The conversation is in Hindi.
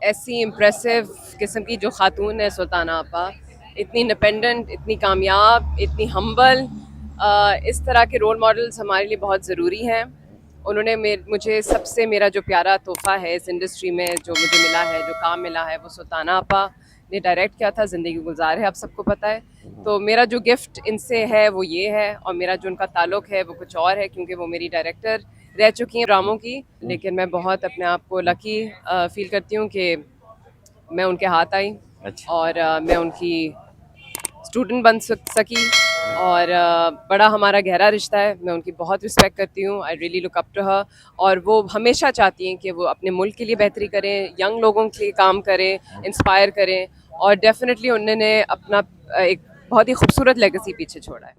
ऐसी इम्प्रेसिव किस्म की जो खातून है सुल्ताना आपा, इतनी इंडिपेंडेंट, इतनी कामयाब, इतनी हम्बल, इस तरह के रोल मॉडल्स हमारे लिए बहुत ज़रूरी हैं। उन्होंने मुझे सबसे मेरा जो प्यारा तोहफ़ा है इस इंडस्ट्री में जो मुझे मिला है, जो काम मिला है, वो सुल्ताना आपा ने डायरेक्ट किया था, ज़िंदगी गुलजार है, आप सबको पता है। तो मेरा जो गिफ्ट इनसे है वो ये है, और मेरा जो उनका ताल्लुक़ है वो कुछ और है, क्योंकि वो मेरी डायरेक्टर रह चुकी हैं ड्रामों की। लेकिन मैं बहुत अपने आप को लकी फ़ील करती हूँ कि मैं उनके हाथ आई, अच्छा। और मैं उनकी स्टूडेंट बन सकी, और बड़ा हमारा गहरा रिश्ता है। मैं उनकी बहुत रिस्पेक्ट करती हूँ, I really look up to her. और वो हमेशा चाहती हैं कि वो अपने मुल्क के लिए बेहतरी करें, यंग लोगों के लिए काम करें, इंस्पायर करें, और डेफिनेटली उन्होंने अपना एक बहुत ही खूबसूरत लेगेसी पीछे छोड़ा है।